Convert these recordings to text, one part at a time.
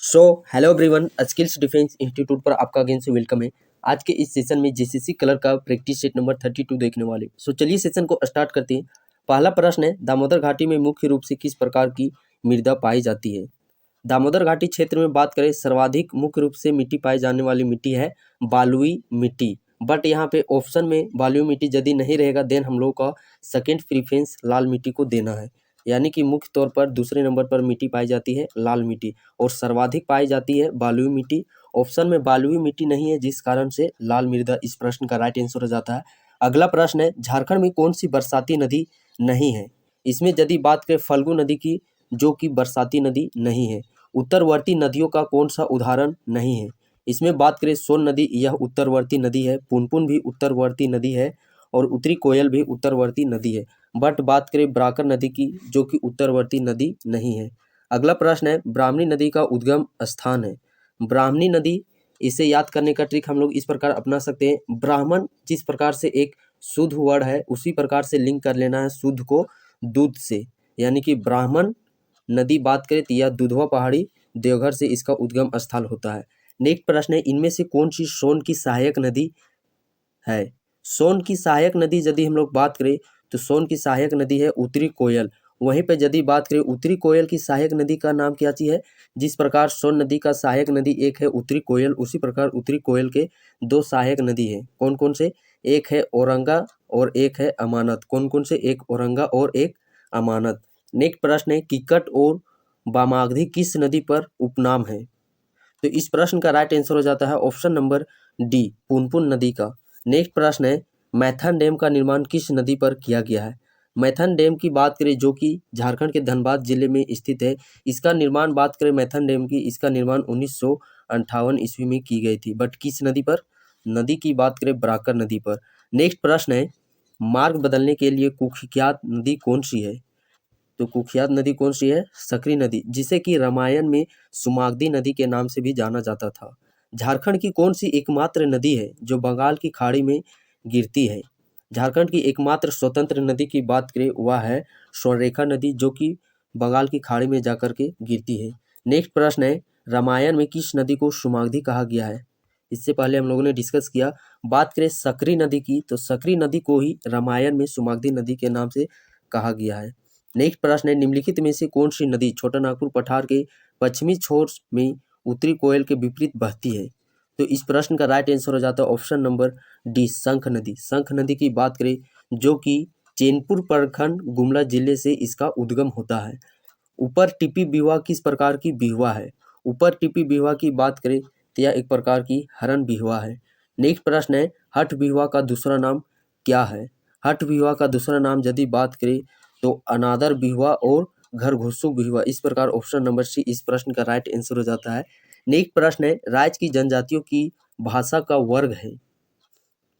So hello everyone, skills defence institute पर आपका again से वेलकम है। आज के इस सेशन में जेसीसी कलर का प्रैक्टिस सेट नंबर 32 देखने वाले। सो चलिए सेशन को स्टार्ट करते हैं। पहला प्रश्न है, दामोदर घाटी में मुख्य रूप से किस प्रकार की मृदा पाई जाती है। दामोदर घाटी क्षेत्र में बात करें, सर्वाधिक मुख्य रूप से मिट्टी पाई जाने वाली मिट्टी है बालुई मिट्टी। बट यहाँ पे ऑप्शन में बालुई मिट्टी यदि नहीं रहेगा देन हम लोग का सेकेंड प्रीफरेंस लाल मिट्टी को देना है। यानी कि मुख्य तौर पर दूसरे नंबर पर मिट्टी पाई जाती है लाल मिट्टी और सर्वाधिक पाई जाती है बालुई मिट्टी। ऑप्शन में बालुई मिट्टी नहीं है जिस कारण से लाल मृदा इस प्रश्न का राइट आंसर हो जाता है। अगला प्रश्न है, झारखंड में कौन सी बरसाती नदी नहीं है। इसमें यदि बात करें फल्गु नदी की, जो कि बरसाती नदी नहीं है। उत्तरवर्ती नदियों का कौन सा उदाहरण नहीं है। इसमें बात करें सोन नदी, यह उत्तरवर्ती नदी है। पुनपुन भी उत्तरवर्ती नदी है और उत्तरी कोयल भी उत्तरवर्ती नदी है। बट बात करें ब्राकर नदी की, जो कि उत्तरवर्ती नदी नहीं है। अगला प्रश्न है, ब्राह्मणी नदी का उद्गम स्थान है। ब्राह्मणी नदी, इसे याद करने का ट्रिक हम लोग इस प्रकार अपना सकते हैं। ब्राह्मण जिस प्रकार से एक शुद्ध वर्ड है उसी प्रकार से लिंक कर लेना है शुद्ध को दूध से, यानी कि ब्राह्मण नदी बात करें तो यह दुधवा पहाड़ी देवघर से इसका उद्गम स्थल होता है। नेक्स्ट प्रश्न है, इनमें से कौन सी सोन की सहायक नदी है। सोन की सहायक नदी यदि हम लोग बात करें तो सोन की सहायक नदी है उत्तरी कोयल। वहीं पे यदि बात करें उत्तरी कोयल की सहायक नदी का नाम क्या चीज है। जिस प्रकार सोन नदी का सहायक नदी एक है उत्तरी कोयल, उसी प्रकार उत्तरी कोयल के दो सहायक नदी है। कौन कौन से, एक है औरंगा और एक है अमानत। कौन कौन से, एक औरंगा और एक अमानत। नेक्स्ट प्रश्न है, किकट और बामागधी किस नदी पर उपनाम है। तो इस प्रश्न का राइट आंसर हो जाता है ऑप्शन नंबर डी, पुनपुन नदी का। नेक्स्ट प्रश्न है, मैथन डैम का निर्माण किस नदी पर किया गया है। मैथन डैम की बात करें जो कि झारखंड के धनबाद जिले में स्थित है। इसका निर्माण बात करें मैथन डैम की, इसका निर्माण 1958 ईस्वी में की गई थी। बट किस नदी पर, नदी की बात करें ब्राकर नदी पर। नेक्स्ट प्रश्न है, मार्ग बदलने के लिए कुख्यात नदी कौन सी है। तो कुख्यात नदी कौन सी है, सकरी नदी, जिसे कि रामायण में सुमागधी नदी के नाम से भी जाना जाता था। झारखंड की कौन सी एकमात्र नदी है जो बंगाल की खाड़ी में गिरती है। झारखंड की एकमात्र स्वतंत्र नदी की बात करें वह है स्वर्णरेखा नदी, जो कि बंगाल की खाड़ी में जाकर के गिरती है। नेक्स्ट प्रश्न है, रामायण में किस नदी को सुमागधी कहा गया है। इससे पहले हम लोगों ने डिस्कस किया। बात करें सकरी नदी की, तो सकरी नदी को ही रामायण में सुमागधी नदी के नाम से कहा गया है। नेक्स्ट प्रश्न है, निम्नलिखित में से कौन सी नदी छोटा नागपुर पठार के पश्चिमी छोर में उत्तरी कोयल के विपरीत बहती है। तो इस प्रश्न का राइट आंसर हो जाता है ऑप्शन नंबर डी, शंख नदी। शंख नदी की बात करें जो कि चैनपुर प्रखंड गुमला जिले से इसका उद्गम होता है। ऊपर टिपी बिहुआ किस प्रकार की बिहुआ है। ऊपर टिपी बिहुआ की बात करें तो यह एक प्रकार की हरण बिहुआ है। नेक्स्ट प्रश्न है, हठ बिहुआ का दूसरा नाम क्या है। हठ बिहुआ का दूसरा नाम यदि बात करें तो अनादर बिहुआ और घर घुस्सू बिहुआ। इस प्रकार ऑप्शन नंबर सी इस प्रश्न का राइट आंसर हो जाता है। नेक्स्ट प्रश्न है, राज्य की जनजातियों की भाषा का वर्ग है।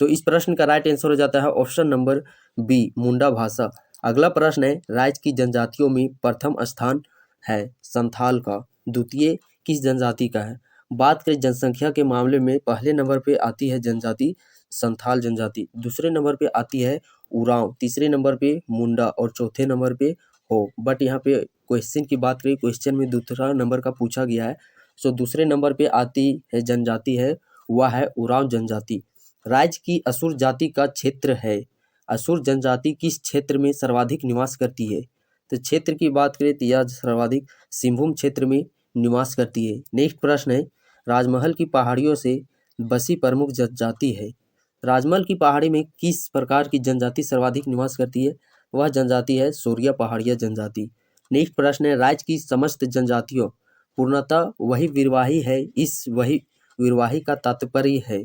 तो इस प्रश्न का राइट आंसर हो जाता है ऑप्शन नंबर बी, मुंडा भाषा। अगला प्रश्न है, राज्य की जनजातियों में प्रथम स्थान है संथाल का, द्वितीय किस जनजाति का है। बात करें जनसंख्या के मामले में पहले नंबर पे आती है जनजाति संथाल जनजाति, दूसरे नंबर पे आती है उरांव, तीसरे नंबर पे मुंडा और चौथे नंबर पे हो। बट यहाँ पे क्वेश्चन की बात करें, क्वेश्चन में दूसरा नंबर का पूछा गया है। सो दूसरे नंबर पे आती है जनजाति है वह है उरांव जनजाति। राज्य की असुर जाति का क्षेत्र है। असुर जनजाति किस क्षेत्र में सर्वाधिक निवास करती है। तो क्षेत्र की बात करें तो यह सर्वाधिक सिंहभूम क्षेत्र में निवास करती है। नेक्स्ट प्रश्न है, राजमहल की पहाड़ियों से बसी प्रमुख जनजाति है। राजमहल की पहाड़ी में किस प्रकार की जनजाति सर्वाधिक निवास करती है। वह जनजाति है सोरिया पहाड़िया जनजाति। नेक्स्ट प्रश्न है, राज्य की समस्त जनजातियों पूर्णतः वही विरवाही है। इस वही विरवाही का तात्पर्य है,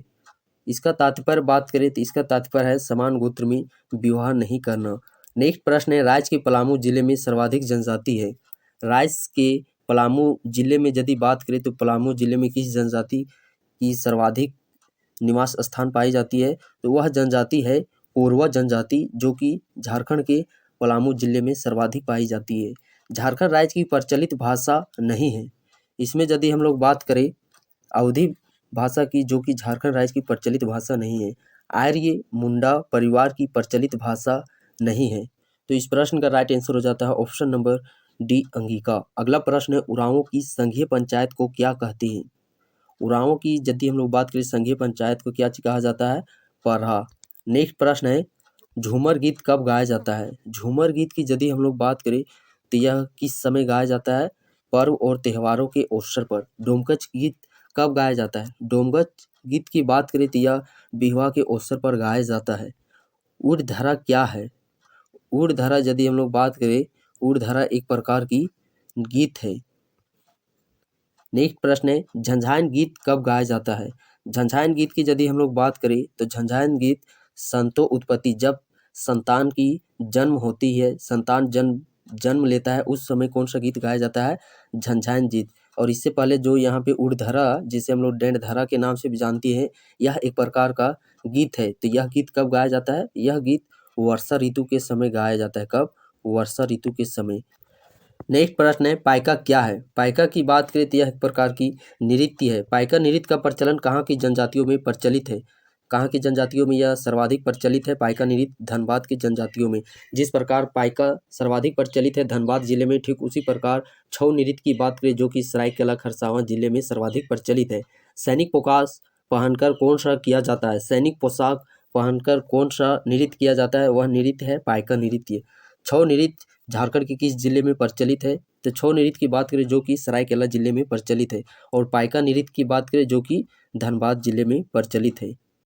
इसका तात्पर्य बात करें तो इसका तात्पर्य है समान गोत्र में विवाह नहीं करना। नेक्स्ट प्रश्न है, राज्य के पलामू जिले में सर्वाधिक जनजाति है। राज्य के पलामू जिले में यदि बात करें तो पलामू जिले में किस जनजाति की सर्वाधिक निवास स्थान पाई जाती है। तो वह जनजाति है कोरवा जनजाति, जो कि झारखंड के पलामू जिले में सर्वाधिक पाई जाती है। झारखंड राज्य की प्रचलित भाषा नहीं है। इसमें यदि हम लोग बात करें अवधी भाषा की, जो कि झारखंड राज्य की प्रचलित भाषा नहीं है। आर्य मुंडा परिवार की प्रचलित भाषा नहीं है। तो इस प्रश्न का राइट आंसर हो जाता है ऑप्शन नंबर डी अंगिका। अगला प्रश्न है, उरांवों की संघीय पंचायत को क्या कहते हैं? उरांवों की यदि हम लोग बात करें संघीय पंचायत को क्या कहा जाता है? परहा। नेक्स्ट प्रश्न है, झूमर गीत कब गाया जाता है? झूमर गीत की यदि हम लोग बात करें तो यह किस समय गाया जाता है? पर्व और त्योहारों के अवसर पर। डोमकच गीत कब गाया जाता है? डोमकच गीत की बात करें तो यह विवाह के अवसर पर गाया जाता है। उर्धरा क्या है? उर्धरा यदि हम लोग बात करें, उर्धरा एक प्रकार की गीत है। नेक्स्ट प्रश्न है, झंझायन गीत कब गाया जाता है? झंझायन गीत की यदि हम लोग बात करें तो झंझायन गीत संतो उत्पत्ति, जब संतान की जन्म होती है, संतान जन्म लेता है, उस समय कौन सा गीत गाया जाता है? झंझायन गीत। और इससे पहले जो यहाँ पे उर्धरा, जिसे हम लोग डेंढधरा के नाम से भी जानती है, यह एक प्रकार का गीत है। तो यह गीत कब गाया जाता है? यह गीत वर्षा ऋतु के समय गाया जाता है। कब? वर्षा ऋतु के समय। नेक्स्ट प्रश्न है, पाइका क्या है? पाइका की बात करें तो यह एक प्रकार की नृत्य है। पाइका नृत्य का प्रचलन कहाँ की जनजातियों में प्रचलित है? कहाँ की जनजातियों में यह सर्वाधिक प्रचलित है? पाइका नृत्य धनबाद की जनजातियों में। जिस प्रकार पाइका सर्वाधिक प्रचलित है धनबाद जिले में, ठीक उसी प्रकार छऊ नृत्य की बात करें जो कि सरायकेला खरसावां जिले में सर्वाधिक प्रचलित है। सैनिक पोशाक पहनकर कौन सा किया जाता है? सैनिक पोशाक पहनकर कौन सा नृत्य किया जाता है? वह नृत्य है पाइका नृत्य। छऊ नृत्य झारखंड के किस जिले में प्रचलित है? तो छऊ नृत्य की बात करें जो कि सरायकेला जिले में प्रचलित है। और पाइका नृत्य की बात करें जो कि धनबाद जिले में प्रचलित है।